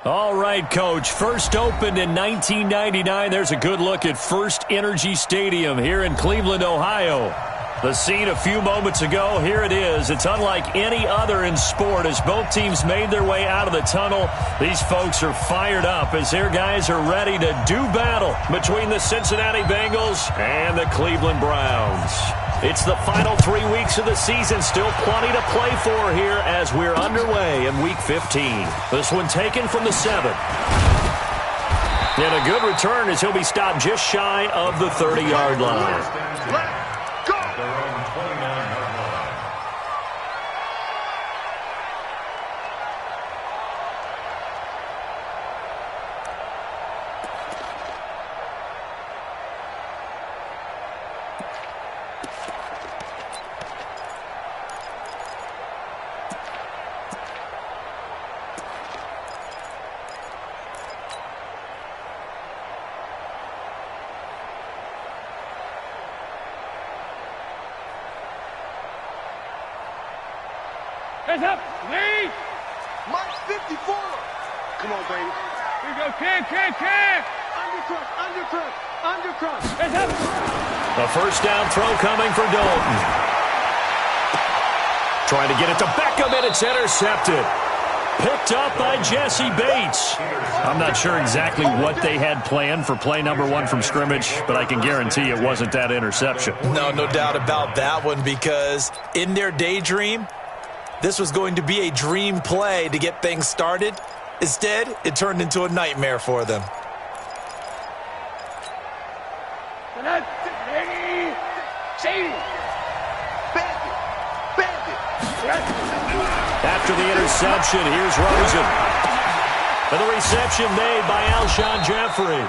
All right, Coach. First opened in 1999. There's a good look at First Energy Stadium here in Cleveland, Ohio. The scene a few moments ago, here it is. It's unlike any other in sport as both teams made their way out of the tunnel. These folks are fired up as their guys are ready to do battle between the Cincinnati Bengals and the Cleveland Browns. It's the final 3 weeks of the season. Still plenty to play for here as we're underway in Week 15. This one taken from the 7. And a good return as he'll be stopped just shy of the 30-yard line. Hands up, lead! Mark 54! Come on, baby. Here we go, can! Undercut! Hands up! A first down throw coming for Dalton. Trying to get it to Beckham, and it's intercepted. Picked up by Jesse Bates. I'm not sure exactly what they had planned for play number 1 from scrimmage, but I can guarantee it wasn't that interception. No doubt about that one, because in their daydream, this was going to be a dream play to get things started. Instead, it turned into a nightmare for them. After the interception, here's Rosen. And the reception made by Alshon Jeffrey.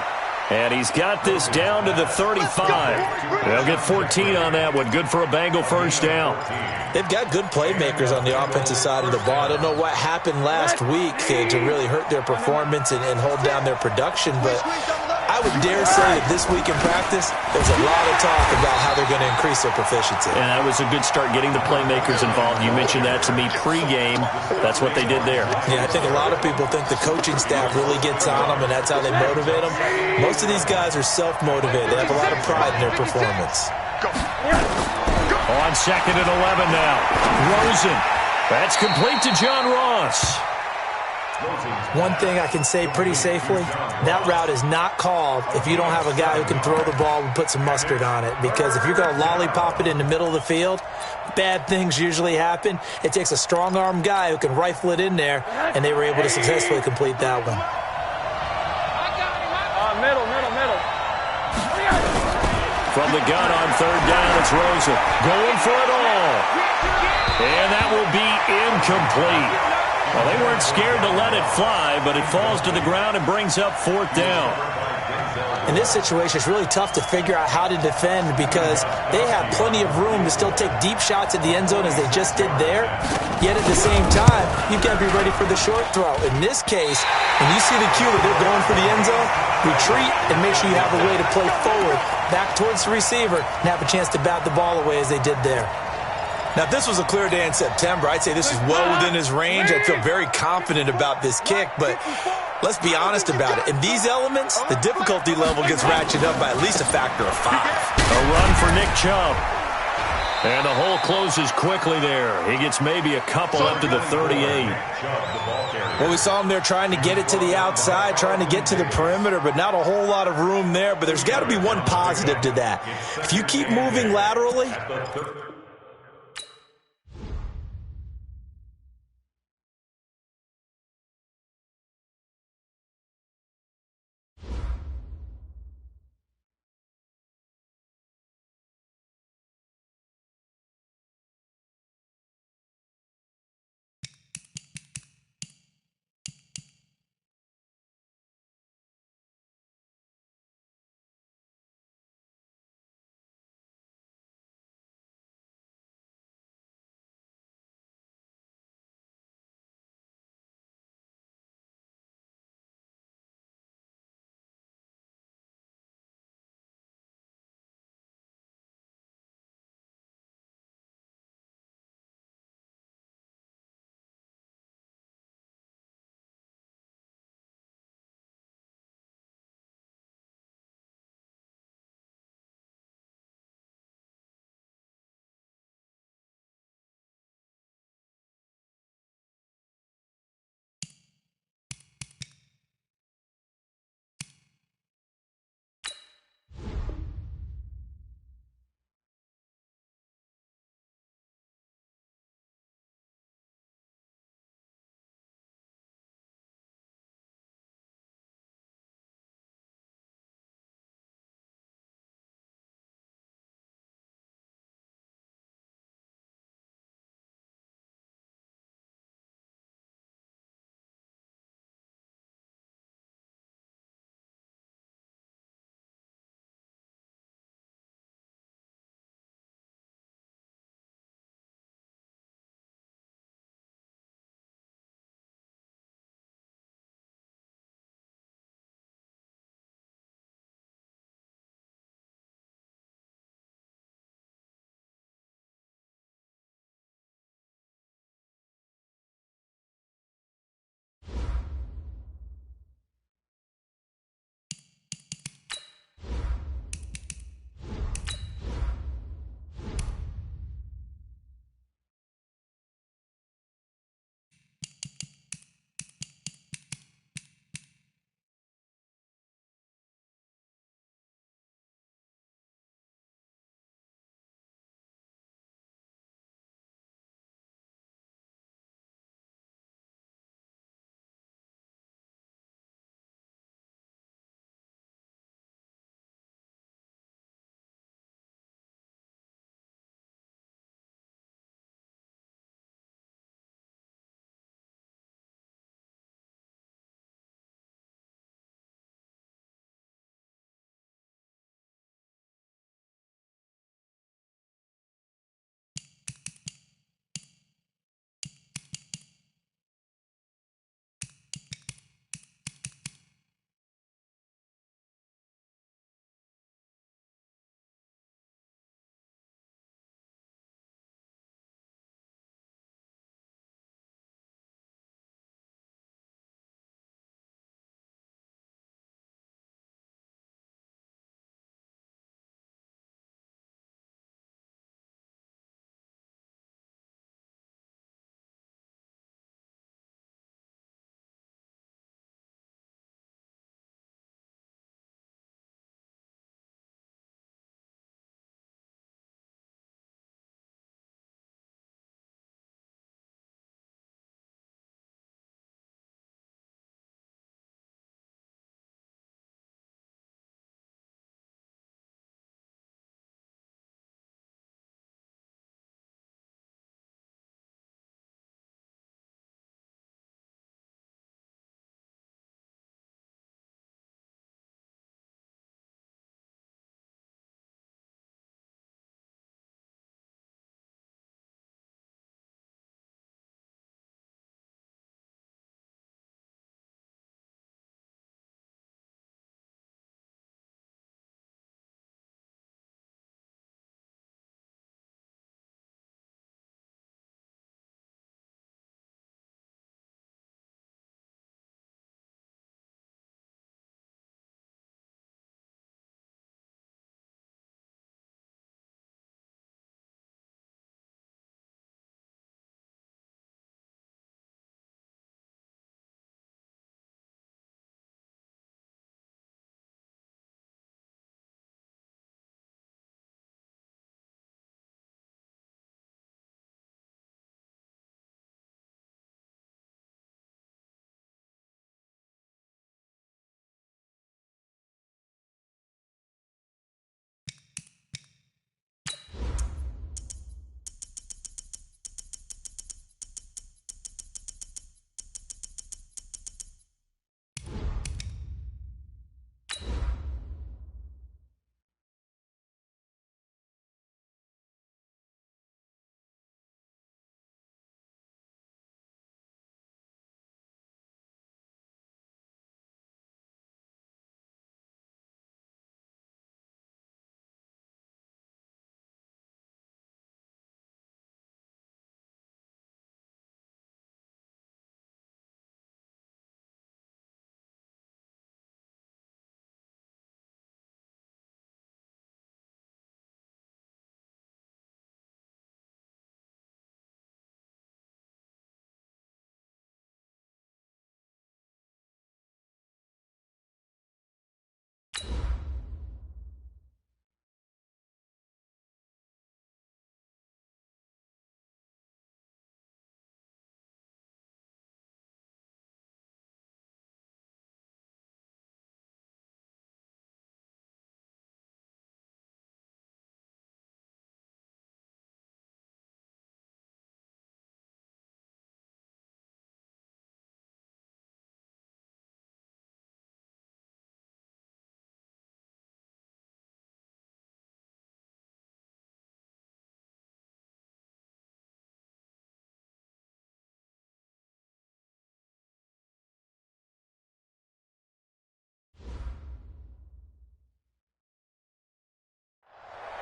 And he's got this down to the 35. They'll get 14 on that one. Good for a Bengal first down. They've got good playmakers on the offensive side of the ball. I don't know what happened last week to really hurt their performance and hold down their production, but I would dare say that this week in practice, there's a lot of talk about how they're going to increase their proficiency. And that was a good start getting the playmakers involved. You mentioned that to me pregame. That's what they did there. Yeah, I think a lot of people think the coaching staff really gets on them, and that's how they motivate them. Most of these guys are self-motivated. They have a lot of pride in their performance. On 2nd and 11 now. Rosen. That's complete to John Ross. One thing I can say pretty safely, that route is not called if you don't have a guy who can throw the ball and put some mustard on it. Because if you're going to lollipop it in the middle of the field, bad things usually happen. It takes a strong-arm guy who can rifle it in there, and they were able to successfully complete that one. Middle. From the gun on 3rd down, it's Rosen. Going for it all. And that will be incomplete. Well, they weren't scared to let it fly, but it falls to the ground and brings up 4th down. In this situation, it's really tough to figure out how to defend because they have plenty of room to still take deep shots at the end zone as they just did there. Yet at the same time, you've got to be ready for the short throw. In this case, when you see the cue that they're going for the end zone, retreat and make sure you have a way to play forward, back towards the receiver, and have a chance to bat the ball away as they did there. Now, if this was a clear day in September, I'd say this is well within his range. I feel very confident about this kick, but let's be honest about it. In these elements, the difficulty level gets ratcheted up by at least a factor of 5. A run for Nick Chubb. And the hole closes quickly there. He gets maybe a couple up to the 38. Well, we saw him there trying to get it to the outside, trying to get to the perimeter, but not a whole lot of room there. But there's got to be one positive to that. If you keep moving laterally,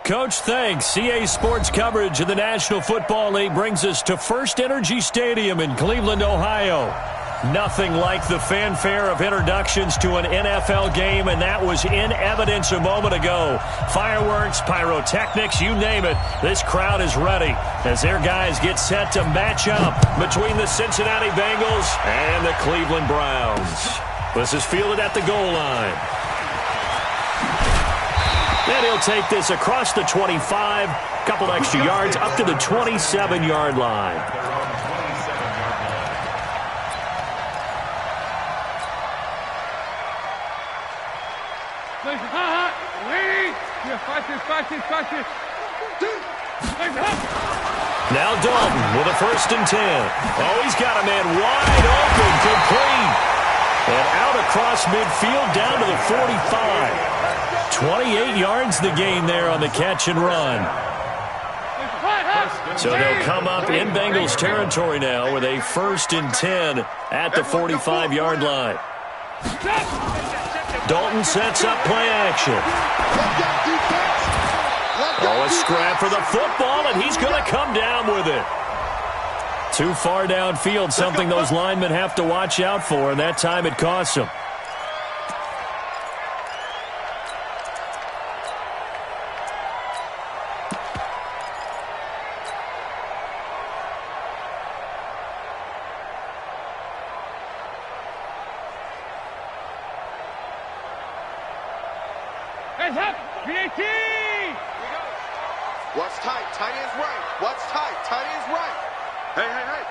Coach. Thanks. CA Sports coverage of the National Football League brings us to First Energy Stadium in Cleveland, Ohio. Nothing like the fanfare of introductions to an NFL game, and that was in evidence a moment ago. Fireworks, pyrotechnics, you name it. This crowd is ready as their guys get set to match up between the Cincinnati Bengals and the Cleveland Browns. This is fielded at the goal line. And he'll take this across the 25, couple extra yards, up to the 27-yard line. Now Dalton with a 1st and 10. Oh, he's got a man wide open, complete. And out across midfield down to the 45. 28 yards the gain there on the catch and run. So they'll come up in Bengals territory now with a 1st and 10 at the 45-yard line. Dalton sets up play action. Oh, a scrap for the football, and he's going to come down with it. Too far downfield, something those linemen have to watch out for, and that time it costs them. Hands up! VAT! What's tight? Tight end's right. What's tight? Tight end's right. Hey, hey, hey.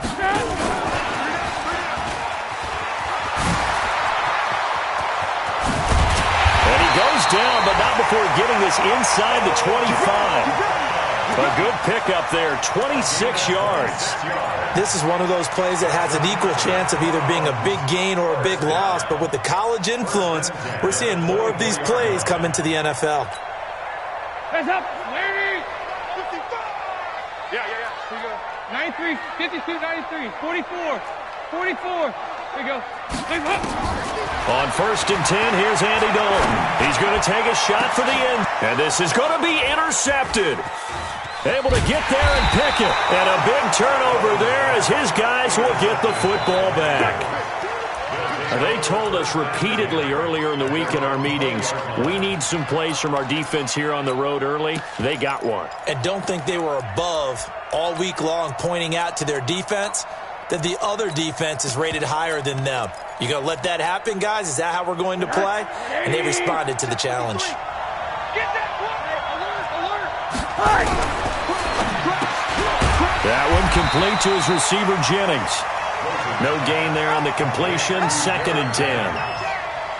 And he goes down, but not before getting this inside the 25. A good pickup there, 26 yards. This is one of those plays that has an equal chance of either being a big gain or a big loss, but with the college influence, we're seeing more of these plays come into the NFL. Hands up! Lady! 55! Yeah. Here we go. 93, 52, 93, 44, 44. Here we go. Hands up! On 1st and 10, here's Andy Dalton. He's going to take a shot for the end. And this is going to be intercepted. Able to get there and pick it. And a big turnover there as his guys will get the football back. They told us repeatedly earlier in the week in our meetings, we need some plays from our defense here on the road early. They got one. And don't think they were above all week long pointing out to their defense that the other defense is rated higher than them. You going to let that happen, guys? Is that how we're going to play? And they responded to the challenge. Get that one! Alert! That one complete to his receiver, Jennings. No gain there on the completion, 2nd and 10.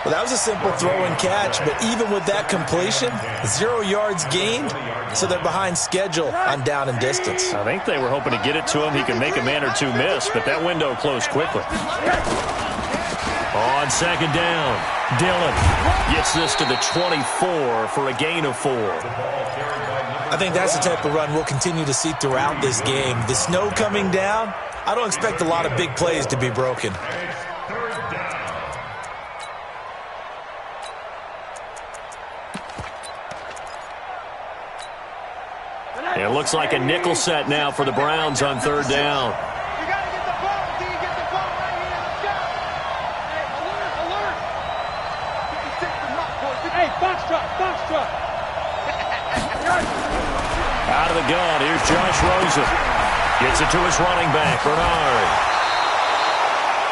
Well, that was a simple throw and catch, but even with that completion, 0 yards gained, so they're behind schedule on down and distance. I think they were hoping to get it to him. He could make a man or two miss, but that window closed quickly. On 2nd down, Dillon gets this to the 24 for a gain of 4. I think that's the type of run we'll continue to see throughout this game. The snow coming down, I don't expect a lot of big plays to be broken. It looks like a nickel set now for the Browns on 3rd down. You got to get the ball. Do you get the ball right here? Let's go. Hey, alert, alert. Hey, box truck. Out of the gun, here's Josh Rosen. Gets it to his running back, Bernard.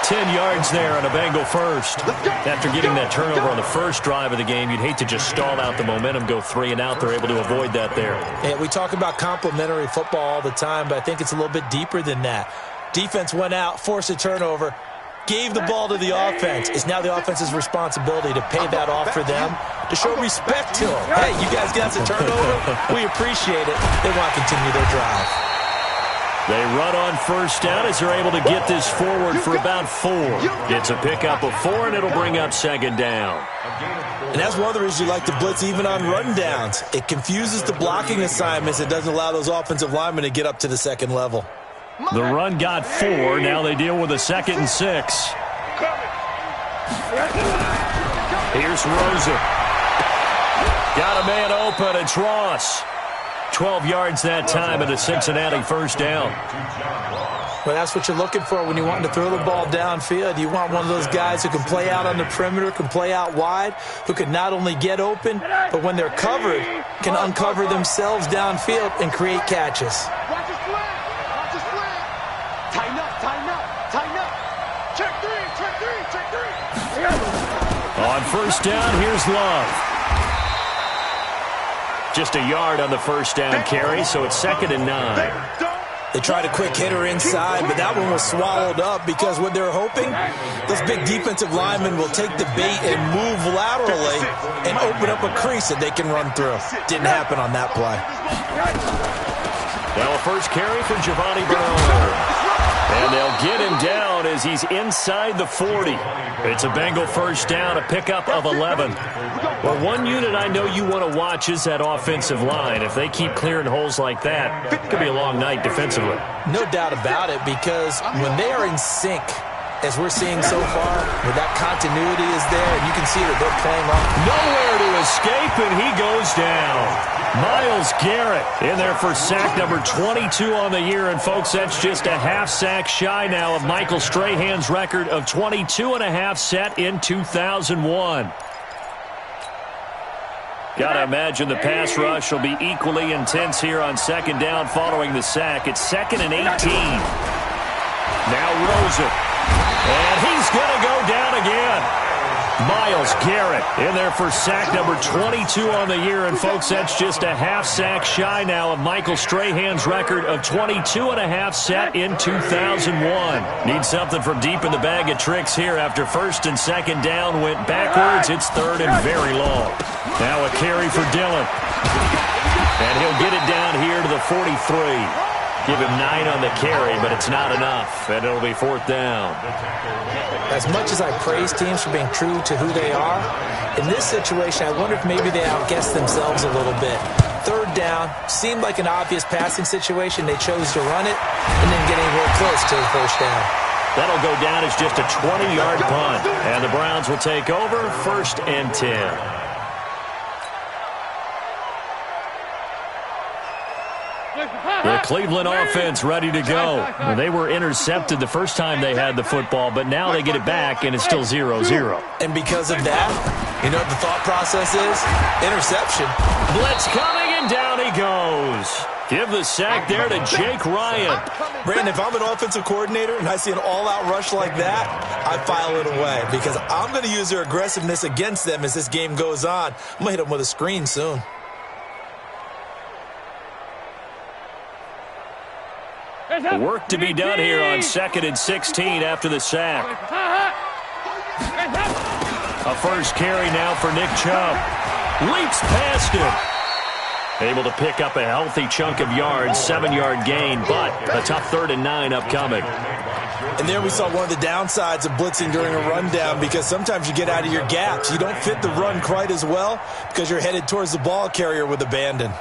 10 yards there on a Bengal first. After getting that turnover on the first drive of the game, you'd hate to just stall out the momentum, go 3 and out. They're able to avoid that there. Yeah, we talk about complementary football all the time, but I think it's a little bit deeper than that. Defense went out, forced a turnover, gave the ball to the offense. It's now the offense's responsibility to pay that off for them, to show respect to them. Hey, you guys got the turnover. We appreciate it. They want to continue their drive. They run on 1st down as they're able to get this forward for about 4. It's a pickup of 4, and it'll bring up 2nd down. And that's one of the reasons you like to blitz even on run downs. It confuses the blocking assignments. It doesn't allow those offensive linemen to get up to the 2nd level. The run got 4. Now they deal with a 2nd and 6. Here's Rosen. Got a man open. It's Ross. 12 yards that time and a Cincinnati first down. Well, that's what you're looking for when you want to throw the ball downfield. You want one of those guys who can play out on the perimeter, can play out wide, who can not only get open, but when they're covered, can uncover themselves downfield and create catches. Watch his flag. Watch his flag. Tighten up, tighten up, tighten up. Check three, check three, check three. On first down, here's Love. Just a yard on the first down carry, so it's 2nd and 9. They tried a quick hitter inside, but that one was swallowed up because what they're hoping, those big defensive linemen will take the bait and move laterally and open up a crease that they can run through. Didn't happen on that play. Now a first carry for Giovanni Bernard. And they'll get him down as he's inside the 40. It's a Bengal first down, a pickup of 11. Well, one unit I know you want to watch is that offensive line. If they keep clearing holes like that, it could be a long night defensively. No doubt about it, because when they are in sync, as we're seeing so far, where that continuity is there, and you can see that they're playing off. Nowhere to escape, and he goes down. Myles Garrett in there for sack number 22 on the year. And, folks, that's just a half sack shy now of Michael Strahan's record of 22.5 set in 2001. Got to imagine the pass rush will be equally intense here on second down following the sack. It's 2nd and 18. Now Rosen. And he's going to go down again. Myles Garrett in there for sack number 22 on the year. And, folks, that's just a half sack shy now of Michael Strahan's record of 22.5 set in 2001. Need something from deep in the bag of tricks here after first and second down went backwards. It's 3rd and very long. Now a carry for Dillon. And he'll get it down here to the 43. Give him 9 on the carry, but it's not enough, and it'll be 4th down. As much as I praise teams for being true to who they are, in this situation, I wonder if maybe they outguessed themselves a little bit. 3rd down, seemed like an obvious passing situation. They chose to run it and then get anywhere close to the first down. That'll go down as just a 20-yard punt, and the Browns will take over 1st and 10. The Cleveland offense ready to go. Well, they were intercepted the first time they had the football, but now they get it back, and it's still 0-0. And because of that, you know what the thought process is? Interception. Blitz coming, and down he goes. Give the sack there to Jake Ryan. Brandon, if I'm an offensive coordinator and I see an all-out rush like that, I file it away because I'm going to use their aggressiveness against them as this game goes on. I'm going to hit them with a screen soon. Work to be done here on 2nd and 16 after the sack. A first carry now for Nick Chubb. Leaps past him. Able to pick up a healthy chunk of yards, 7-yard gain, but a tough 3rd and 9 upcoming. And there we saw one of the downsides of blitzing during a rundown because sometimes you get out of your gaps. You don't fit the run quite as well because you're headed towards the ball carrier with abandon.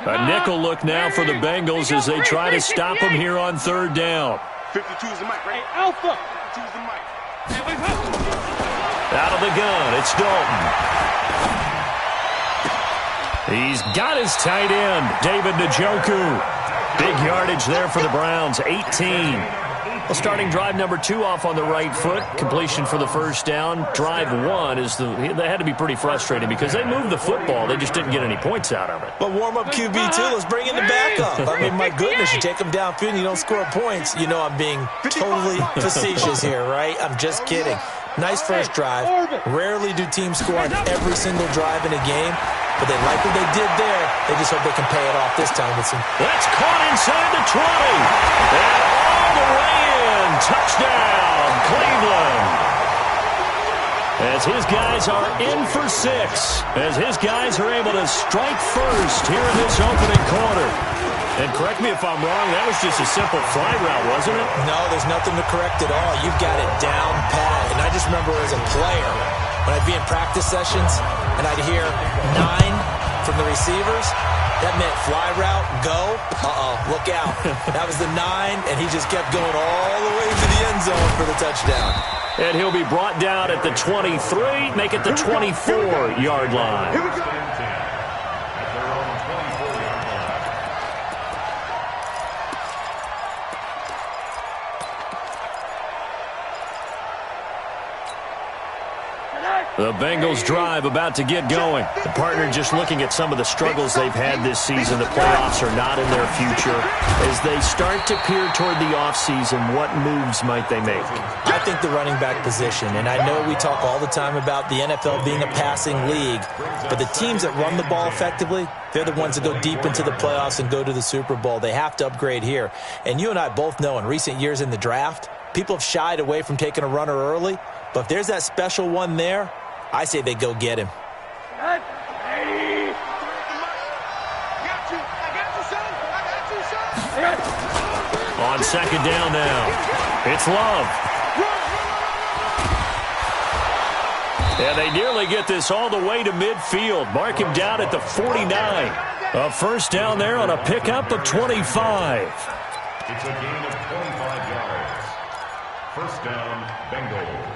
A nickel look now for the Bengals as they try to stop him here on 3rd down. 52 is the mic, right? Alpha. 52 is the mic. Out of the gun, it's Dalton. He's got his tight end, David Njoku. Big yardage there for the Browns, 18. Well, starting drive number 2 off on the right foot. Completion for the first down. Drive 1 is they had to be pretty frustrating because they moved the football. They just didn't get any points out of it. But warm-up QB, too. Let's bring in the backup. I mean, my goodness, you take them downfield and you don't score points. You know I'm being totally facetious here, right? I'm just kidding. Nice first drive. Rarely do teams score on every single drive in a game. But they like what they did there. They just hope they can pay it off this time with some. That's caught inside the 20. And all the way in. Touchdown, Cleveland. As his guys are in for 6. As his guys are able to strike first here in this opening quarter. And correct me if I'm wrong, that was just a simple fly route, wasn't it? No, there's nothing to correct at all. You've got it down pat. And I just remember as a player, when I'd be in practice sessions and I'd hear 9, from the receivers. That meant fly route, go. Look out. That was the 9, and he just kept going all the way to the end zone for the touchdown. And he'll be brought down at the 23, make it the 24-yard line. Here we go. The Bengals drive about to get going. The partner just looking at some of the struggles they've had this season. The playoffs are not in their future. As they start to peer toward the offseason, what moves might they make? I think the running back position, and I know we talk all the time about the NFL being a passing league, but the teams that run the ball effectively, they're the ones that go deep into the playoffs and go to the Super Bowl. They have to upgrade here. And you and I both know in recent years in the draft, people have shied away from taking a runner early, but if there's that special one there, I say they go get him. I got you, son. On second down now, it's Love. And they nearly get this all the way to midfield. Mark him down at the 49. A first down there on a pickup of 25. It's a gain of 25 yards. First down, Bengals.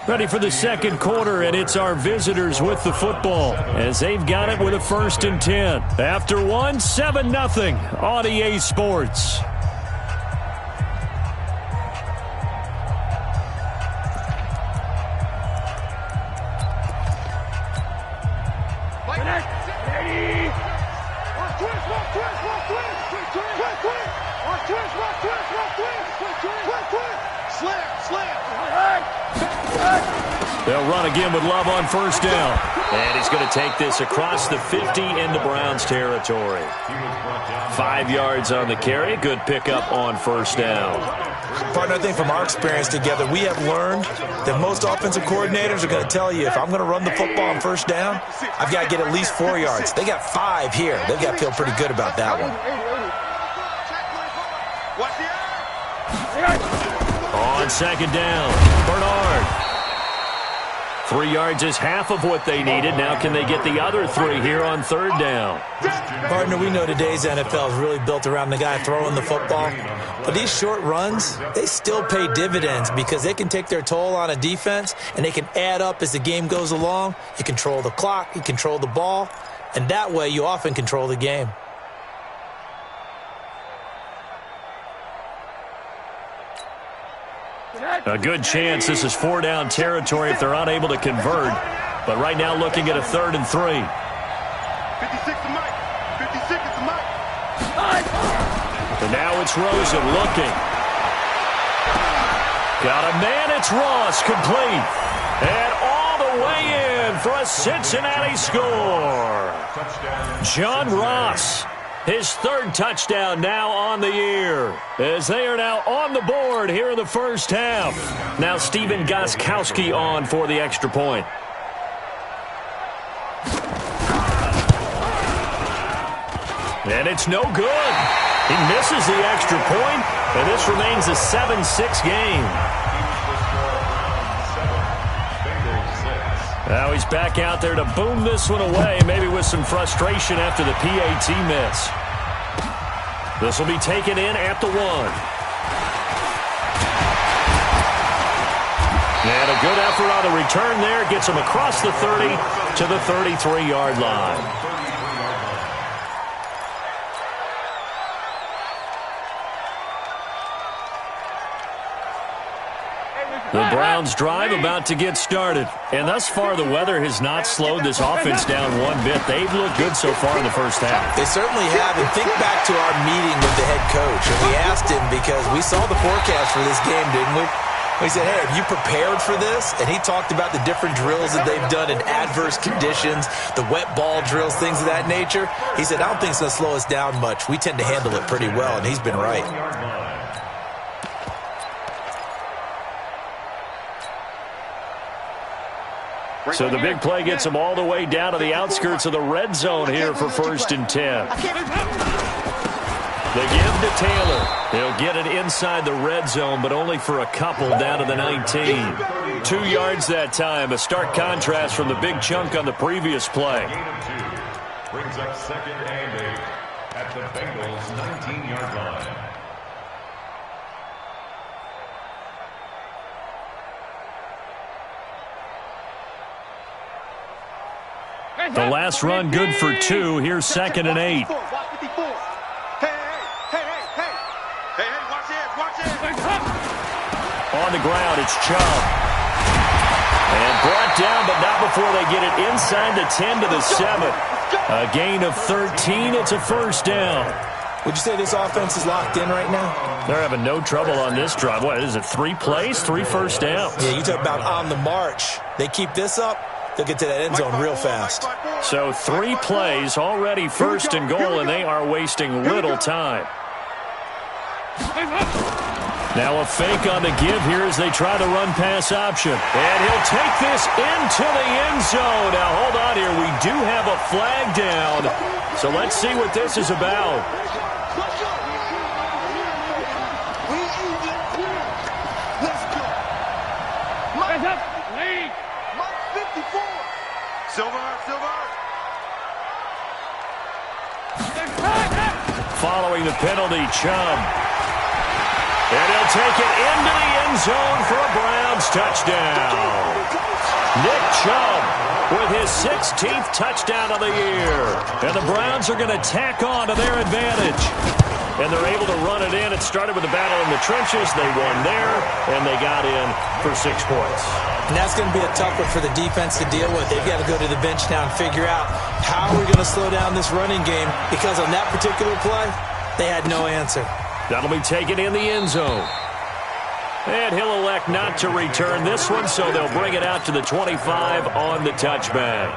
Ready for the second quarter, and it's our visitors with the football as they've got it with a 1st and 10. After one, 7-0 on EA Sports. They'll run again with Love on first down. And he's going to take this across the 50 into Browns territory. 5 yards on the carry. Good pickup on first down. Partner, I think from our experience together, we have learned that most offensive coordinators are going to tell you, if I'm going to run the football on first down, I've got to get at least 4 yards. They got 5 here. They've got to feel pretty good about that one. On second down, Bernard. 3 yards is half of what they needed. Now can they get the other 3 here on third down? Partner, we know today's NFL is really built around the guy throwing the football. But these short runs, they still pay dividends because they can take their toll on a defense and they can add up as the game goes along. You control the clock, you control the ball, and that way you often control the game. A good chance this is 4-down territory if they're unable to convert. But right now looking at a 3rd and 3. 56 to Mike. 56 to Mike. And now it's Rosen looking. Got a man, it's Ross, complete. And all the way in for a Cincinnati score. John Ross. His 3rd touchdown now on the year as they are now on the board here in the first half. Now Steven Gostkowski on for the extra point. And it's no good. He misses the extra point, and this remains a 7-6 game. Now he's back out there to boom this one away, maybe with some frustration after the PAT miss. This will be taken in at the 1. And a good effort on the return there. Gets him across the 30 to the 33-yard line. The Browns drive about to get started. And thus far, the weather has not slowed this offense down one bit. They've looked good so far in the first half. They certainly have. And think back to our meeting with the head coach. And we asked him because we saw the forecast for this game, didn't we? We said, hey, have you prepared for this? And he talked about the different drills that they've done in adverse conditions, the wet ball drills, things of that nature. He said, I don't think it's going to slow us down much. We tend to handle it pretty well, and he's been right. So the big play gets them all the way down to the outskirts of the red zone here for 1st and 10. They give to Taylor. He'll get it inside the red zone, but only for a couple down to the 19. 2 yards that time. A stark contrast from the big chunk on the previous play. Gain of 2. Brings up 2nd and 8 at the Bengals' 19-yard line. The last run good for 2. Here's 2nd and 8. On the ground, it's Chubb. And brought down, but not before they get it inside the 10 to the 7. A gain of 13. It's a first down. Would you say this offense is locked in right now? They're having no trouble on this drive. What is it, 3 plays, 3 first downs? Yeah, you talk about on the march. They keep this up, they'll get to that end zone real fast. So 3 plays, already first and goal, and they are wasting little time. Now a fake on the give here as they try the run-pass option. And he'll take this into the end zone. Now, hold on here. We do have a flag down. So let's see what this is about. Following the penalty, Chubb. And he'll take it into the end zone for a Browns touchdown. Nick Chubb with his 16th touchdown of the year. And the Browns are going to tack on to their advantage. And they're able to run it in. It started with a battle in the trenches. They won there, and they got in for 6 points. And that's going to be a tough one for the defense to deal with. They've got to go to the bench now and figure out how we're going to slow down this running game, because on that particular play, they had no answer. That'll be taken in the end zone. And he'll elect not to return this one, so they'll bring it out to the 25 on the touchback.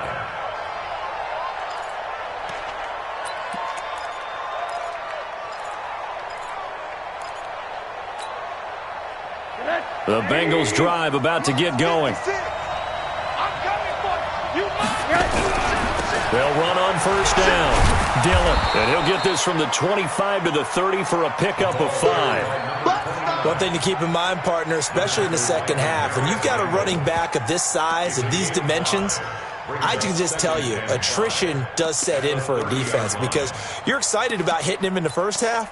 The Bengals drive about to get going. They'll run on first down. Dillon, and he'll get this from the 25 to the 30 for a pickup of 5. One thing to keep in mind, partner, especially in the second half, when you've got a running back of this size and these dimensions, I can just tell you, attrition does set in for a defense, because you're excited about hitting him in the first half.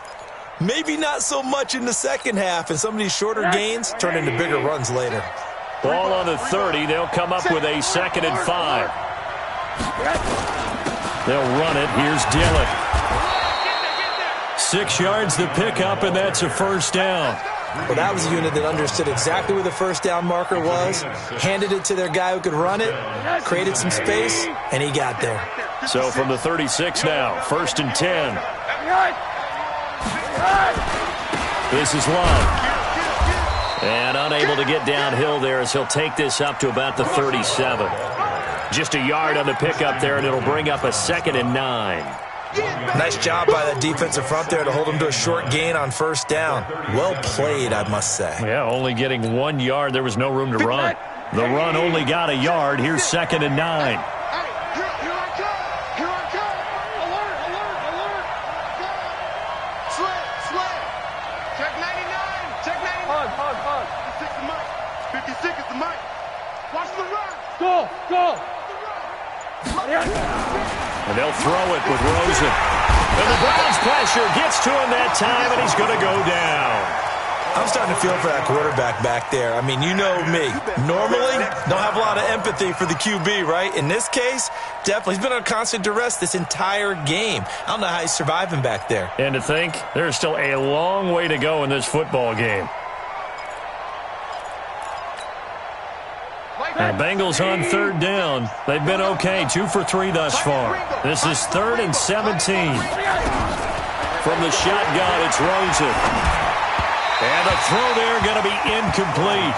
Maybe not so much in the second half, and some of these shorter gains turn into bigger runs later. Ball on the 30. They'll come up with a 2nd and 5. They'll run it. Here's Dillon. 6 yards the pickup, and that's a first down. Well, that was a unit that understood exactly where the first down marker was, handed it to their guy who could run it, created some space, and he got there. So from the 36 now, 1st and 10. This is Love. And unable to get downhill there as he'll take this up to about the 37. Just a yard on the pickup there, and it'll bring up a 2nd and 9. Nice job by the defensive front there to hold him to a short gain on first down. Well played, I must say. Yeah, only getting 1 yard. There was no room to run. The run only got a yard. Here's 2nd and 9. And they'll throw it with Rosen. And the Browns pressure gets to him that time, and he's going to go down. I'm starting to feel for that quarterback back there. I mean, you know me. Normally, don't have a lot of empathy for the QB, right? In this case, definitely. He's been on constant duress this entire game. I don't know how he's surviving back there. And to think, there's still a long way to go in this football game. The Bengals on 3rd down. They've been okay, 2 for 3 thus far. This is 3rd and 17. From the shotgun, it's Rosen. And the throw there going to be incomplete.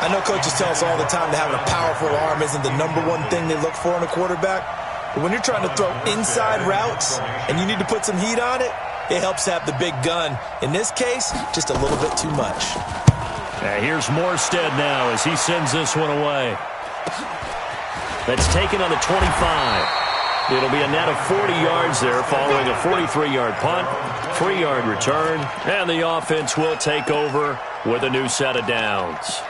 I know coaches tell us all the time that having a powerful arm isn't the #1 thing they look for in a quarterback. But when you're trying to throw inside routes and you need to put some heat on it, it helps to have the big gun. In this case, just a little bit too much. Here's Morstead now as he sends this one away. That's taken on the 25. It'll be a net of 40 yards there following a 43-yard punt, 3-yard return, and the offense will take over with a new set of downs.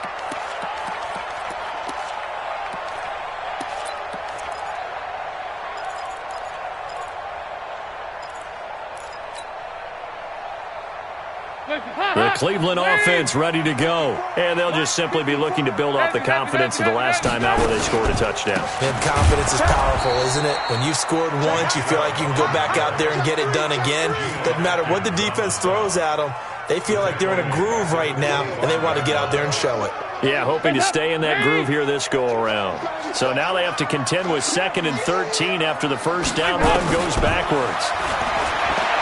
The Cleveland offense ready to go. And they'll just simply be looking to build off the confidence of the last time out where they scored a touchdown. And confidence is powerful, isn't it? When you've scored once, you feel like you can go back out there and get it done again. Doesn't matter what the defense throws at them. They feel like they're in a groove right now, and they want to get out there and show it. Yeah, hoping to stay in that groove here this go-around. So now they have to contend with 2nd and 13 after the first down run goes backwards.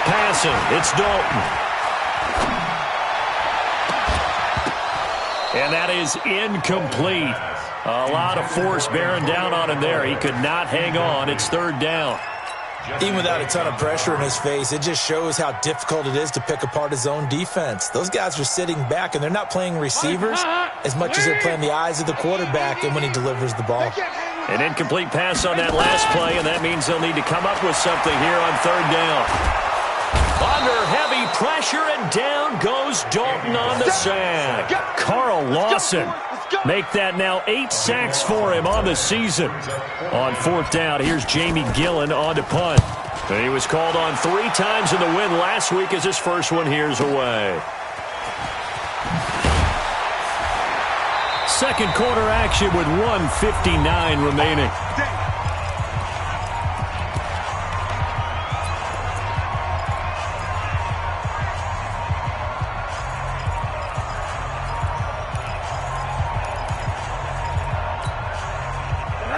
Passing, it's Dalton. And that is incomplete. A lot of force bearing down on him there. He could not hang on. It's 3rd down. Even without a ton of pressure in his face, it just shows how difficult it is to pick apart his own defense. Those guys are sitting back, and they're not playing receivers as much as they're playing the eyes of the quarterback and when he delivers the ball. An incomplete pass on that last play, and that means they'll need to come up with something here on 3rd down. Under heavy pressure, and down goes Dalton on the sack. Carl Lawson make that now 8 sacks for him on the season. On 4th down, here's Jamie Gillen on to punt. And he was called on 3 times in the win last week as his first one here's away. Second quarter action with 1:59 remaining.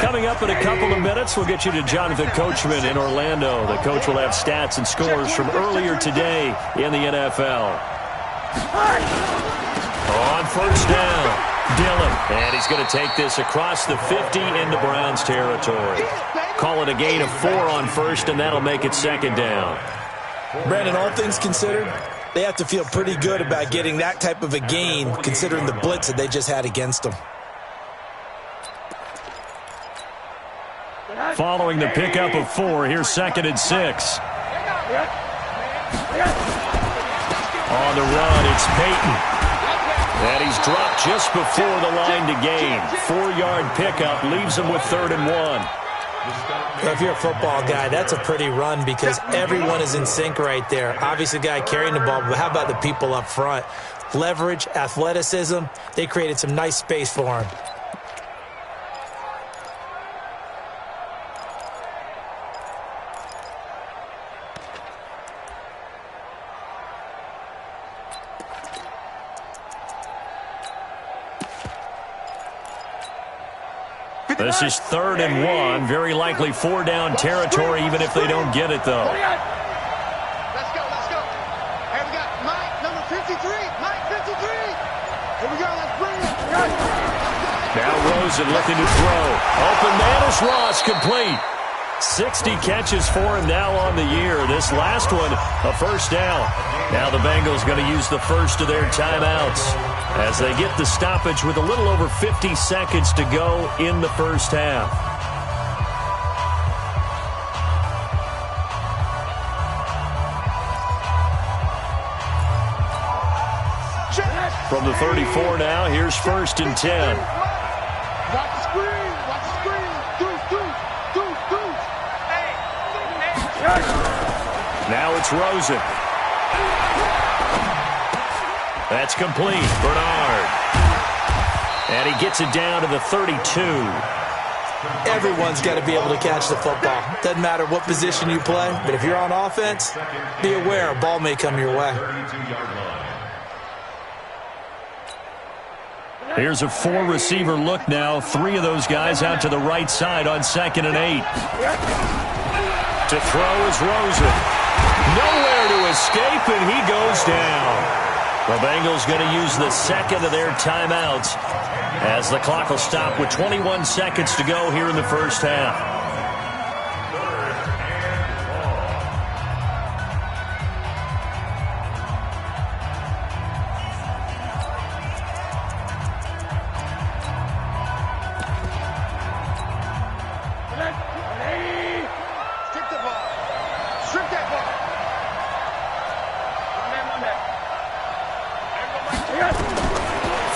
Coming up in a couple of minutes, we'll get you to Jonathan Coachman in Orlando. The coach will have stats and scores from earlier today in the NFL. On 1st down, Dillon. And he's going to take this across the 50 into Browns territory. Call it a gain of 4 on 1st, and that'll make it 2nd down. Brandon, all things considered, they have to feel pretty good about getting that type of a gain considering the blitz that they just had against them. Following the pickup of 4, here's 2nd and 6. On the run, it's Peyton. And he's dropped just before the line to gain. 4-yard pickup leaves him with 3rd and 1. If you're a football guy, that's a pretty run because everyone is in sync right there. Obviously, the guy carrying the ball, but how about the people up front? Leverage, athleticism, they created some nice space for him. This is 3rd and 1. Very likely 4-down territory, even if they don't get it, though. Let's go, let's go. Here we got Mike, number 53. Mike, 53. Here we go, let's bring it. Now Rosen looking to throw. Open man is Ross, complete. 60 catches for him now on the year. This last one, a 1st down. Now the Bengals going to use the first of their timeouts as they get the stoppage with a little over 50 seconds to go in the first half. From the 34 now, here's 1st and 10. Watch the screen, watch the screen. Deuce. Now it's Rosen. That's complete. Bernard. And he gets it down to the 32. Everyone's got to be able to catch the football. Doesn't matter what position you play, but if you're on offense, be aware a ball may come your way. Here's a 4-receiver look now. 3 of those guys out to the right side on 2nd and 8. To throw is Rosen. Nowhere to escape, and he goes down. The Bengals going to use the second of their timeouts as the clock will stop with 21 seconds to go here in the first half.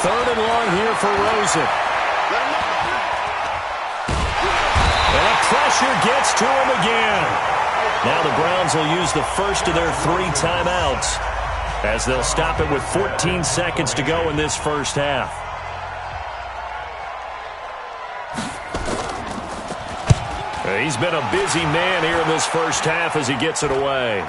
3rd and long here for Rosen. And the pressure gets to him again. Now the Browns will use the first of their 3 timeouts as they'll stop it with 14 seconds to go in this first half. He's been a busy man here in this first half as he gets it away.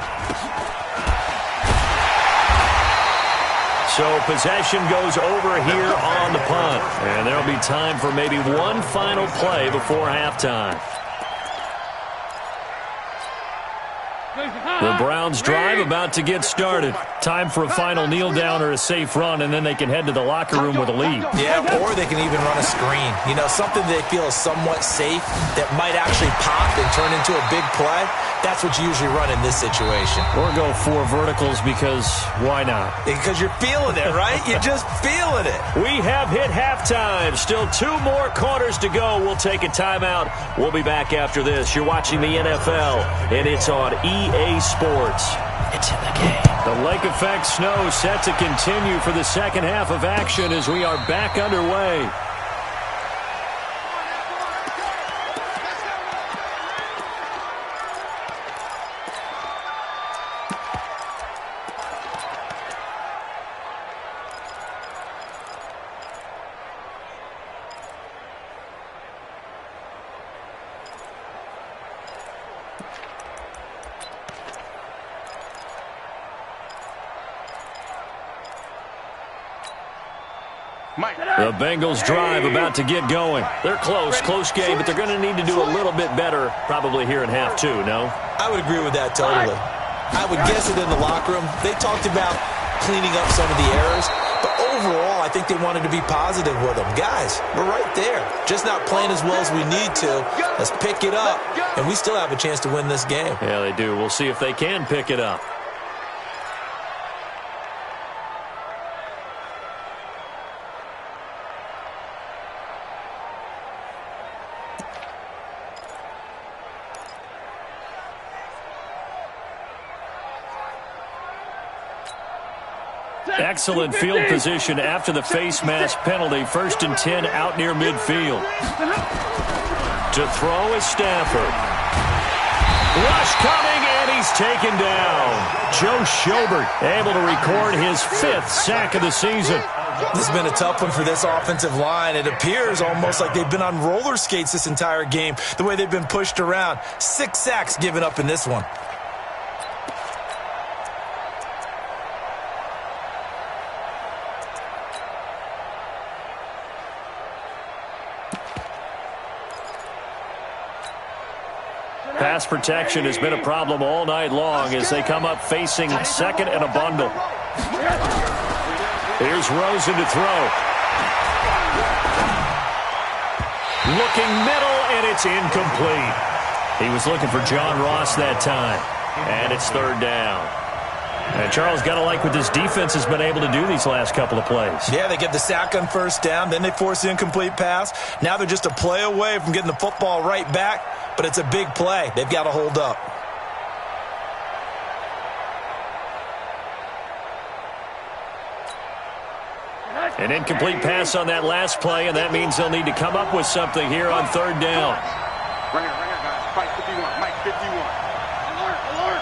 So possession goes over here on the punt. And there'll be time for maybe one final play before halftime. The Browns drive about to get started. Time for a final kneel down or a safe run, and then they can head to the locker room with a lead. Yeah, or they can even run a screen. You know, something they feel is somewhat safe that might actually pop and turn into a big play. That's what you usually run in this situation. Or go 4 verticals because why not? Because you're feeling it, right? You're just feeling it. We have hit halftime. Still 2 more quarters to go. We'll take a timeout. We'll be back after this. You're watching the NFL, and it's on EA Sports. It's in the game. The lake effect snow set to continue for the second half of action as we are back underway. The Bengals drive about to get going. They're close game, but they're going to need to do a little bit better probably here in half 2, no? I would agree with that totally. I would guess it in the locker room. They talked about cleaning up some of the errors, but overall I think they wanted to be positive with them. Guys, we're right there. Just not playing as well as we need to. Let's pick it up, and we still have a chance to win this game. Yeah, they do. We'll see if they can pick it up. Excellent field position after the face mask penalty. 1st and 10 out near midfield. To throw is Stafford. Rush coming, and he's taken down. Joe Schobert able to record his 5th sack of the season. This has been a tough one for this offensive line. It appears almost like they've been on roller skates this entire game, the way they've been pushed around. 6 sacks given up in this one. Pass protection has been a problem all night long as they come up facing 2nd and a bundle. Here's Rosen to throw. Looking middle, and it's incomplete. He was looking for John Ross that time. And it's 3rd down. And Charles, got to like what this defense has been able to do these last couple of plays. Yeah, they get the sack on 1st down, then they force the incomplete pass. Now they're just a play away from getting the football right back, but it's a big play. They've got to hold up. An incomplete pass on that last play, and that means they'll need to come up with something here on 3rd down. Right here, guys. Mike 51, Mike 51. Alert!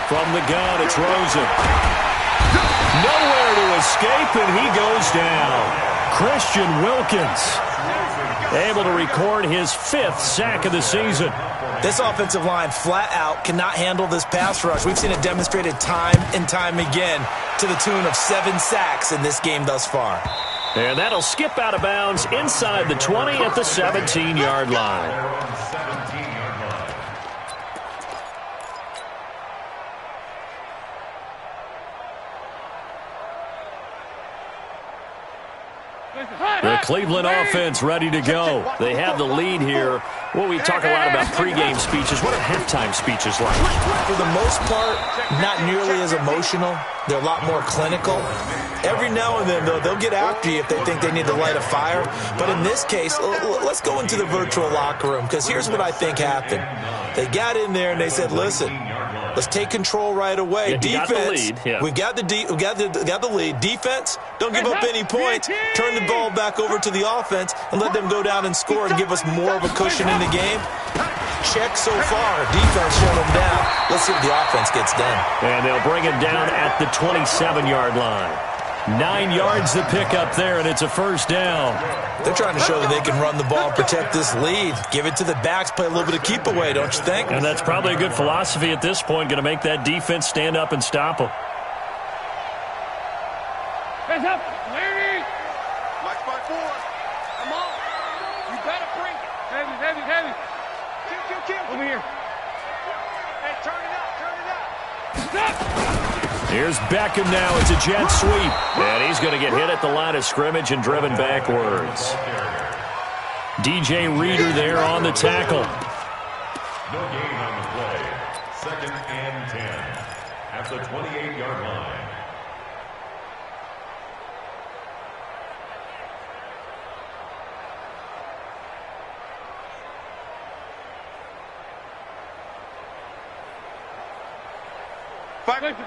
From the gun, it's Rosen. Nowhere to escape, and he goes down. Christian Wilkins able to record his 5th sack of the season. This offensive line flat out cannot handle this pass rush. We've seen it demonstrated time and time again to the tune of 7 sacks in this game thus far. And that'll skip out of bounds inside the 20 at the 17-yard line. The Cleveland offense ready to go. They have the lead here. Well, we talk a lot about pregame speeches. What are halftime speeches like? For the most part, not nearly as emotional. They're a lot more clinical. Every now and then, though, they'll get after you if they think they need to light a fire. But in this case, let's go into the virtual locker room, because here's what I think happened. They got in there and they said, listen, Let's take control right away. Yeah, Defense, got the lead. Yeah. we got the lead. Defense, don't give up any points. Turn the ball back over to the offense and let them go down and score and give us more of a cushion in the game. Check so far. Defense shut them down. Let's see what the offense gets done. And they'll bring it down at the 27-yard line. 9 yards to pick up there, and it's a first down. They're trying to show that they can run the ball and protect this lead. Give it to the backs, play a little bit of keep away, don't you think? And that's probably a good philosophy at this point, going to make that defense stand up and stop them. Hands up, lady. Watch my four. Come on. You better bring it. Heavy. Kill. Over here. Hey, turn it up. Stop. Here's Beckham now. It's a jet sweep. And he's going to get hit at the line of scrimmage and driven backwards. DJ Reader there on the tackle. No gain on the play. 2nd and 10 at the 28-yard line.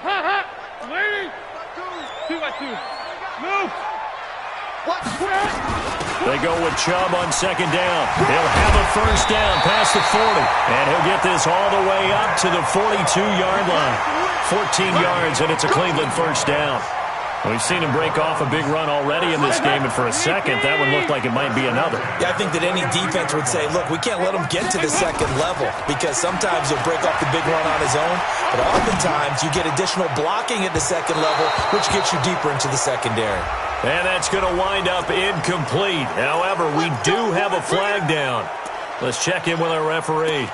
Hot. Lady. 2 by 2. Move. They go with Chubb on 2nd down. He'll have a first down past the 40. And he'll get this all the way up to the 42-yard line. 14 yards, and it's a Cleveland first down. We've seen him break off a big run already in this game, and for a second, that one looked like it might be another. Yeah, I think that any defense would say, look, we can't let him get to the 2nd level because sometimes he'll break off the big run on his own, but oftentimes you get additional blocking at the 2nd level, which gets you deeper into the secondary. And that's going to wind up incomplete. However, we do have a flag down. Let's check in with our referee.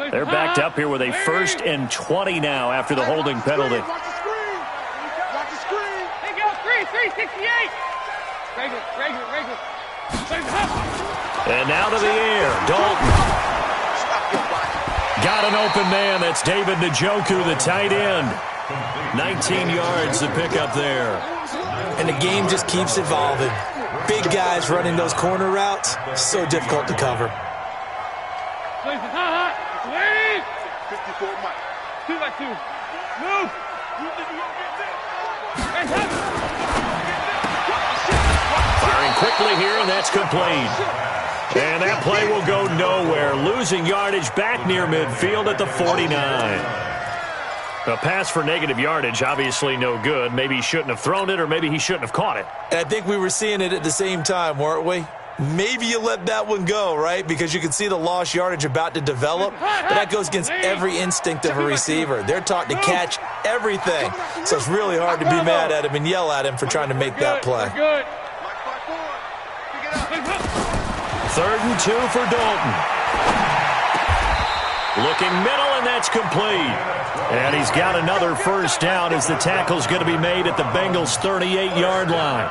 They're backed up here with a 1st and 20 now after the holding penalty. Watch the screen. Watch the screen. Hey, go 368. Regular. And now to the air, Dalton. Got an open man. That's David Njoku, the tight end. 19 yards to pick up there. And the game just keeps evolving. Big guys running those corner routes, so difficult to cover. Hot. Lady. 54 Mike. 2 by 2. Move. Hands up. Firing quickly here, and that's complete. And that play will go nowhere. Losing yardage back near midfield at the 49. A pass for negative yardage, obviously no good. Maybe he shouldn't have thrown it, or maybe he shouldn't have caught it. And I think we were seeing it at the same time, weren't we? Maybe you let that one go, right? Because you can see the lost yardage about to develop. But that goes against every instinct of a receiver. They're taught to catch everything. So it's really hard to be mad at him and yell at him for trying to make that play. Good. 3rd and 2 for Dalton. Looking middle, and that's complete. And he's got another first down as the tackle's going to be made at the Bengals' 38-yard line.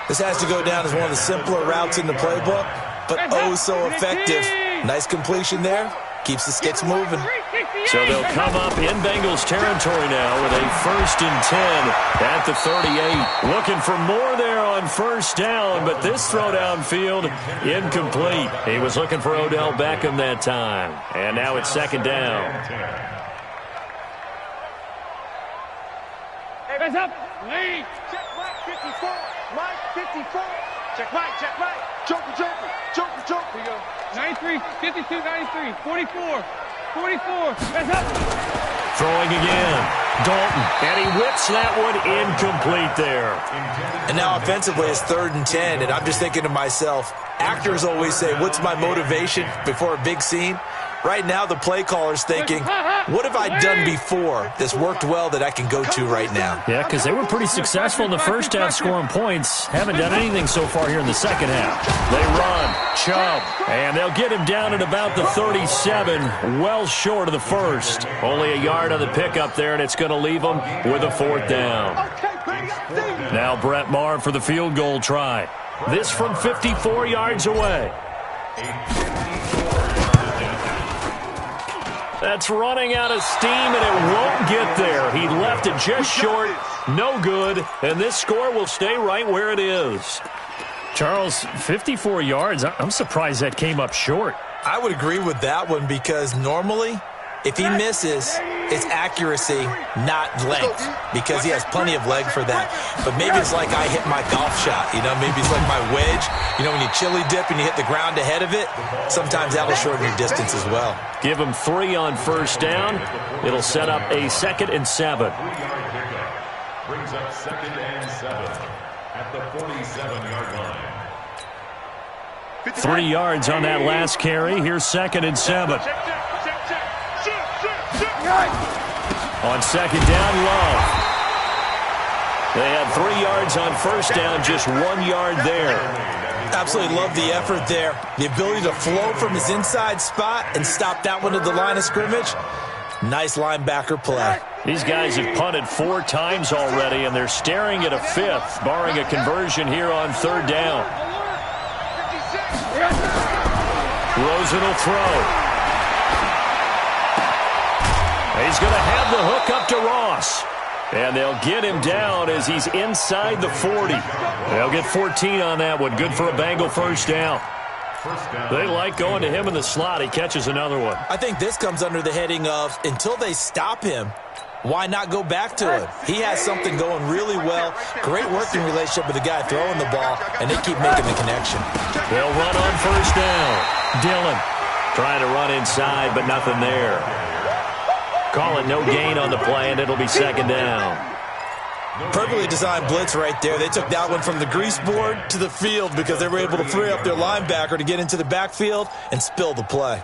This has to go down as one of the simpler routes in the playbook, but oh so effective. Nice completion there. Keeps the sticks moving. So they'll come up in Bengals territory now with a 1st and 10 at the 38. Looking for more there on first down, but this throw downfield incomplete. He was looking for Odell Beckham that time. And now it's 2nd down. Hands up. Lead. Check Mike 54. Mike 54. Check right. Joker. Here you go. 93, 52, 93, 44. Hands up. Throwing again. Dalton. And he whips that one incomplete there. And now offensively it's 3rd and 10, and I'm just thinking to myself, actors always say, what's my motivation before a big scene? Right now the play caller's thinking, what have I done before that's worked well that I can go to right now? Yeah, because they were pretty successful in the first half scoring points. Haven't done anything so far here in the second half. They run. Chubb. And they'll get him down at about the 37, well short of the first. Only a yard on the pickup there, and it's going to leave them with a 4th down. Now Brett Maher for the field goal try. This from 54 yards away. That's running out of steam, and it won't get there. He left it just short. No good. And this score will stay right where it is. Charles, 54 yards. I'm surprised that came up short. I would agree with that one because normally, if he misses, it's accuracy, not length, because he has plenty of leg for that. But maybe it's like I hit my golf shot, you know, maybe it's like my wedge. You know, when you chili dip and you hit the ground ahead of it, sometimes that'll shorten your distance as well. Give him 3 on first down. It'll set up a 2nd and 7. 3-yard pickup brings up 2nd and 7 at the 47-yard line. 3 yards on that last carry. Here's 2nd and 7. On 2nd down, Love. They had 3 yards on first down, just 1 yard there. Absolutely love the effort there. The ability to flow from his inside spot and stop that one at the line of scrimmage. Nice linebacker play. These guys have punted 4 times already, and they're staring at a 5th, barring a conversion here on 3rd down. Rosen will throw. He's going to have the hook up to Ross. And they'll get him down as he's inside the 40. They'll get 14 on that one. Good for a Bengal first down. They like going to him in the slot. He catches another one. I think this comes under the heading of until they stop him, why not go back to him? He has something going really well. Great working relationship with the guy throwing the ball, and they keep making the connection. They'll run on first down. Dillon trying to run inside, but nothing there. Call it no gain on the play, and it'll be 2nd down. Perfectly designed blitz right there. They took that one from the grease board to the field because they were able to free up their linebacker to get into the backfield and spill the play.